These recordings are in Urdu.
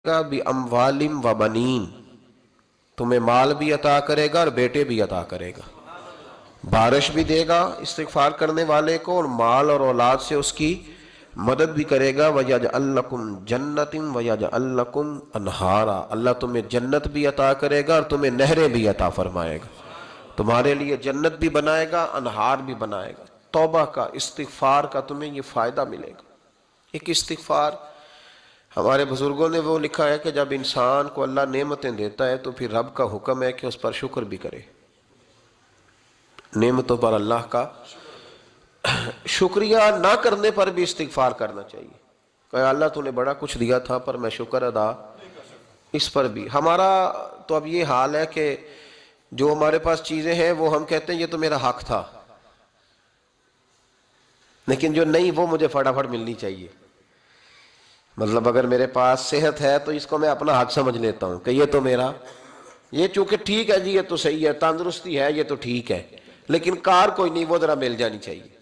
گا بِأَمْوَالٍ وَبَنِينَ، تمہیں مال بھی عطا کرے گا اور بیٹے بھی عطا کرے گا، بارش بھی دے گا استغفار کرنے والے کو، اور مال اور اولاد سے اس کی مدد بھی کرے گا۔ وَيَجْعَلْ لَكُمْ جَنَّةٍ وَيَجْعَلْ لَكُمْ أَنْهَارًا، اللہ تمہیں جنت بھی عطا کرے گا اور تمہیں نہریں بھی عطا فرمائے گا، تمہارے لیے جنت بھی بنائے گا، انہار بھی بنائے گا۔ توبہ کا، استغفار کا تمہیں یہ فائدہ ملے گا۔ ایک استغفار ہمارے بزرگوں نے وہ لکھا ہے کہ جب انسان کو اللہ نعمتیں دیتا ہے تو پھر رب کا حکم ہے کہ اس پر شکر بھی کرے، نعمتوں پر اللہ کا شکریہ نہ کرنے پر بھی استغفار کرنا چاہیے کہ اللہ تو نے بڑا کچھ دیا تھا پر میں شکر ادا اس پر بھی۔ ہمارا تو اب یہ حال ہے کہ جو ہمارے پاس چیزیں ہیں وہ ہم کہتے ہیں یہ تو میرا حق تھا، لیکن جو نہیں وہ مجھے فٹافٹ ملنی چاہیے۔ مطلب اگر میرے پاس صحت ہے تو اس کو میں اپنا حق سمجھ لیتا ہوں کہ یہ تو میرا، یہ چونکہ ٹھیک ہے جی، یہ تو صحیح ہے، تندرستی ہے یہ تو ٹھیک ہے، لیکن کار کوئی نہیں، وہ ذرا مل جانی چاہیے۔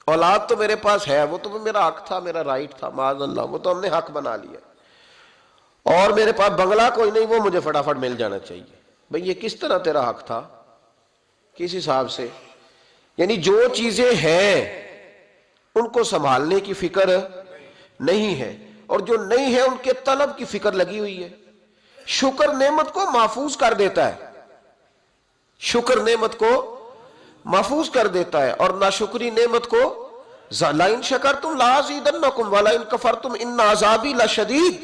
اولاد تو میرے پاس ہے، وہ تو میرا حق تھا، میرا رائٹ تھا، معاذ اللہ وہ تو ہم نے حق بنا لیا۔ اور میرے پاس بنگلہ کوئی نہیں، وہ مجھے فٹافٹ مل جانا چاہیے۔ بھئی یہ کس طرح تیرا حق تھا، کس حساب سے؟ یعنی جو چیزیں ہیں ان کو سنبھالنے کی فکر نہیں ہے، اور جو نہیں ہے ان کے طلب کی فکر لگی ہوئی ہے۔ شکر نعمت کو محفوظ کر دیتا ہے، شکر نعمت کو محفوظ کر دیتا ہے، اور ناشکری نعمت کو لَئِن شَكَرْتُمْ لَأَزِيدَنَّكُمْ وَلَئِن كَفَرْتُمْ إِنَّ عَذَابِي لَشَدِيدٌ۔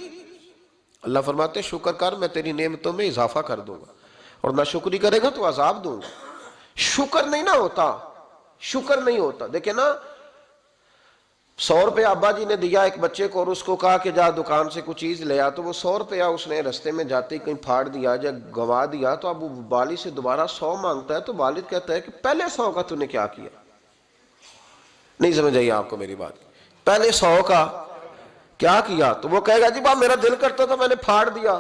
اللہ فرماتے ہیں شکر کر، میں تیری نعمتوں میں اضافہ کر دوں گا، اور ناشکری کرے گا تو عذاب دوں گا۔ شکر نہیں نہ ہوتا، شکر نہیں ہوتا۔ دیکھیں نا، 100 روپے ابا جی نے دیا ایک بچے کو اور اس کو کہا کہ جا دکان سے کچھ چیز لے آ، تو وہ 100 روپیہ اس نے رستے میں جاتے ہی کہیں پھاڑ دیا یا گوا دیا، تو اب وہ والد سے دوبارہ 100 مانگتا ہے، تو والد کہتا ہے کہ پہلے 100 کا تو نے کیا کیا؟ نہیں سمجھ آئی آپ کو میری بات؟ پہلے 100 کا کیا کیا؟ تو وہ کہے گا جی باپ میرا دل کرتا تھا میں نے پھاڑ دیا۔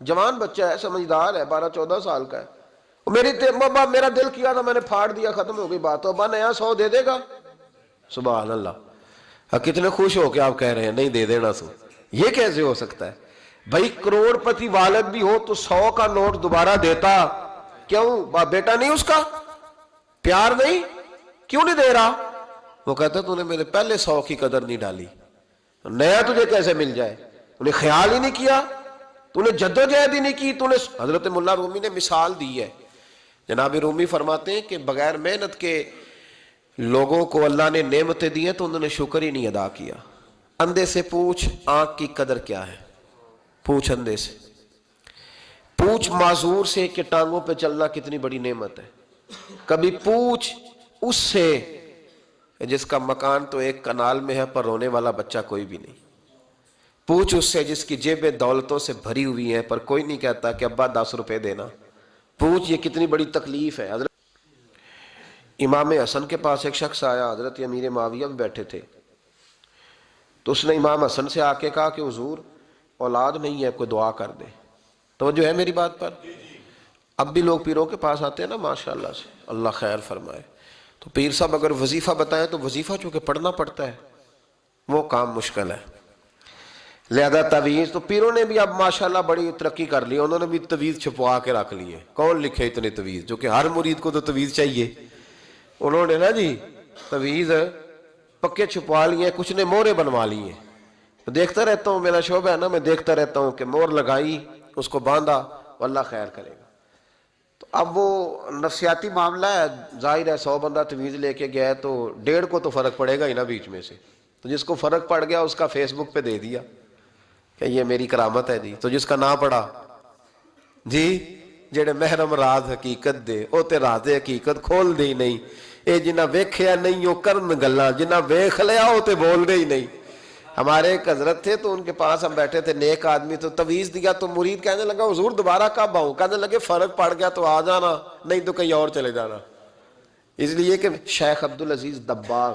جوان بچہ ہے، سمجھدار ہے، 12-14 سال کا ہے، میرا دل کیا تھا میں نے پھاڑ دیا، ختم ہو گئی بات۔ تو ابا نیا 100 دے دے گا؟ سبحان اللہ، کتنے خوش ہو کے آپ کہہ رہے ہیں نہیں دے دینا سو، یہ کیسے ہو سکتا ہے؟ بھائی کروڑ پتی والد بھی ہو تو 100 کا نوٹ دوبارہ دیتا کیوں؟ بیٹا نہیں اس کا؟ پیار نہیں؟ کیوں نہیں دے رہا؟ وہ کہتا تو نے میرے پہلے 100 کی قدر نہیں ڈالی، نیا تجھے کیسے مل جائے؟ تو نے خیال ہی نہیں کیا، تو نے جدوجہد ہی نہیں کی، تو نے۔ حضرت مولا رومی نے مثال دی ہے، جناب رومی فرماتے ہیں کہ بغیر محنت کے لوگوں کو اللہ نے نعمتیں دی ہیں تو انہوں نے شکر ہی نہیں ادا کیا۔ اندھے سے پوچھ آنکھ کی قدر کیا ہے، پوچھ اندھے سے، پوچھ معذور سے کہ ٹانگوں پہ چلنا کتنی بڑی نعمت ہے۔ کبھی پوچھ اس سے جس کا مکان تو ایک کنال میں ہے پر رونے والا بچہ کوئی بھی نہیں، پوچھ اس سے جس کی جیبیں دولتوں سے بھری ہوئی ہیں پر کوئی نہیں کہتا کہ ابا 10 روپے دینا۔ پوچھ یہ کتنی بڑی تکلیف ہے۔ حضرت امام حسن کے پاس ایک شخص آیا، حضرت امیر معاویہ بھی بیٹھے تھے، تو اس نے امام حسن سے آ کے کہا کہ حضور اولاد نہیں ہے، کوئی دعا کر دے۔ توجہ ہے میری بات پر؟ اب بھی لوگ پیروں کے پاس آتے ہیں نا ماشاءاللہ سے، اللہ خیر فرمائے، تو پیر صاحب اگر وظیفہ بتائیں تو وظیفہ چونکہ پڑھنا پڑتا ہے وہ کام مشکل ہے، لہذا تعویذ تو پیروں نے بھی اب ماشاءاللہ بڑی ترقی کر لی، انہوں نے بھی تعویذ چھپوا کے رکھ لی ہے۔ کون لکھے اتنے تعویذ؟ جو کہ ہر مرید کو تو تعویذ چاہیے، انہوں نے نا جی تعویذ پکے چھپوا لیے، کچھ نے مورے بنوا لی ہیں۔ دیکھتا رہتا ہوں، میرا شعبہ ہے نا، میں دیکھتا رہتا ہوں کہ مور لگائی، اس کو باندھا، اللہ خیر کرے گا۔ تو اب وہ نفسیاتی معاملہ ہے، ظاہر ہے 100 بندہ تعویذ لے کے گیا ہے تو 1.5 کو تو فرق پڑے گا ہی نا بیچ میں سے، تو جس کو فرق پڑ گیا اس کا فیس بک پہ دے دیا کہ یہ میری کرامت ہے جی، تو جس کا نہ پڑا جی جڑے محرم راز حقیقت دے او تے راز حقیقت کھول دے ہی نہیں، اے جنہ ویکھیا نہیں او کرن گلاں، جنہ ویکھ لیا او تے بول دے ہی نہیں۔ ہمارے ایک حضرت تھے تو ان کے پاس ہم بیٹھے تھے، نیک آدمی، تو تعویذ دیا تو مرید کہنے لگا حضور دوبارہ کب آؤں؟ کہنے لگے فرق پڑ گیا تو آ جانا، نہیں تو کہیں اور چلے جانا۔ اس لیے کہ شیخ عبدالعزیز دباغ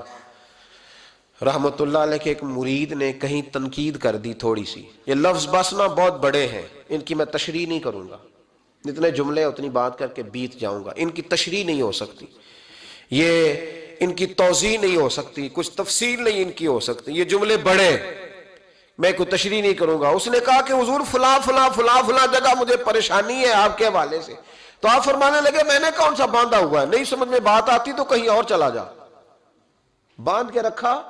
رحمت اللہ علیہ کے ایک مرید نے کہیں تنقید کر دی تھوڑی سی، یہ لفظ بس نا بہت بڑے ہیں، ان کی میں تشریح نہیں کروں گا، جتنے جملے اتنی بات کر کے بیت جاؤں گا، ان کی تشریح نہیں ہو سکتی، یہ ان کی توضیح نہیں ہو سکتی، کچھ تفصیل نہیں ان کی ہو سکتی، یہ جملے بڑے، میں کوئی تشریح نہیں کروں گا. اس نے کہا کہ حضور فلاں فلاں فلاں فلاں جگہ مجھے پریشانی ہے آپ کے حوالے سے. تو آپ فرمانے لگے میں نے کون سا باندھا ہوا ہے, نہیں سمجھ میں بات آتی تو کہیں اور چلا جا. باندھ کے رکھا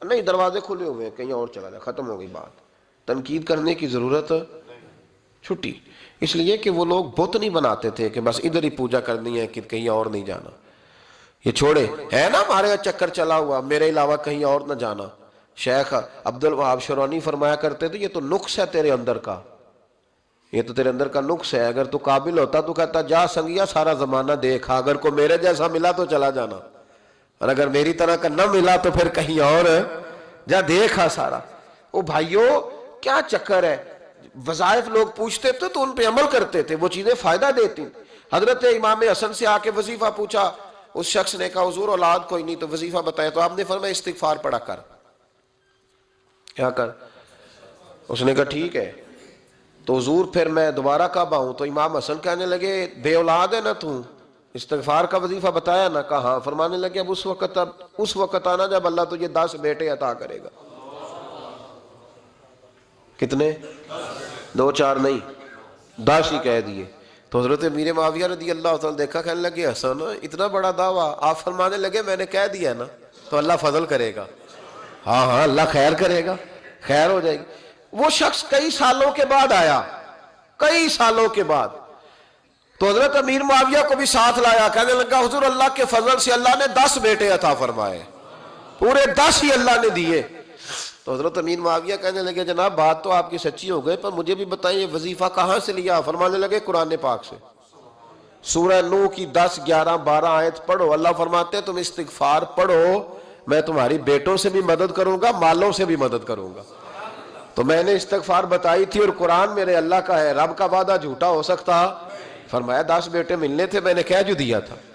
نہیں, دروازے کھلے ہوئے ہیں, کہیں اور چلا جا, ختم ہو گئی بات. تنقید کرنے کی ضرورت چھٹی. اس لیے کہ وہ لوگ بت نہیں بناتے تھے کہ بس ادھر ہی پوجا کرنی ہے کہ کہیں اور نہیں جانا. یہ چھوڑے ہے نا ہمارے چکر چلا ہوا, میرے علاوہ کہیں اور نہ جانا. شیخ عبد الوہاب شرونی فرمایا کرتے تھے یہ تو نقص ہے تیرے اندر کا, یہ تو تیرے اندر کا نقص ہے. اگر تو قابل ہوتا تو کہتا جا سنگیا سارا زمانہ دیکھا, اگر کو میرے جیسا ملا تو چلا جانا, اور اگر میری طرح کا نہ ملا تو پھر کہیں اور جا دیکھا سارا. او بھائیو کیا چکر ہے, وظائف لوگ پوچھتے تھے تو ان پہ عمل کرتے تھے, وہ چیزیں فائدہ دیتی. حضرت امام حسن سے آ کے وظیفہ پوچھا, اس شخص نے کہا حضور اولاد کوئی نہیں تو وظیفہ بتائے, تو آپ نے فرمایا استغفار پڑھا کر. کیا کر؟ اس نے کہا ٹھیک ہے. تو حضور پھر میں دوبارہ کعبہ ہوں, تو امام حسن کہنے لگے بے اولاد ہے نا تو, استغفار کا وظیفہ بتایا نا؟ کہا ہاں. فرمانے لگے اب اس وقت آنا جب اللہ تجھے 10 بیٹے عطا کرے گا. کتنے؟ 2 4 نہیں, 10 ہی کہہ دیے. تو حضرت امیر معاویہ رضی اللہ تعالیٰ دیکھا, کہنے لگے حسن اتنا بڑا دعویٰ. آپ فرمانے لگے میں نے کہہ دیا نا تو اللہ فضل کرے گا. ہاں ہاں اللہ خیر کرے گا, خیر ہو جائے گی. وہ شخص کئی سالوں کے بعد آیا, کئی سالوں کے بعد. تو حضرت امیر معاویہ کو بھی ساتھ لایا, کہنے لگا حضور اللہ کے فضل سے اللہ نے 10 بیٹے عطا فرمائے, پورے 10 ہی اللہ نے دیے. تو حضرت امیر معاویہ کہنے لگے جناب بات تو آپ کی سچی ہو گئی, پر مجھے بھی بتائیں یہ وظیفہ کہاں سے لیا؟ فرمانے لگے قرآن پاک سے, سورہ نوح کی 10 11 12 آیت پڑھو. اللہ فرماتے ہیں تم استغفار پڑھو, میں تمہاری بیٹوں سے بھی مدد کروں گا, مالوں سے بھی مدد کروں گا. تو میں نے استغفار بتائی تھی, اور قرآن میرے اللہ کا ہے, رب کا وعدہ جھوٹا ہو سکتا؟ فرمایا 10 بیٹے ملنے تھے, میں نے کہہ جو دیا تھا.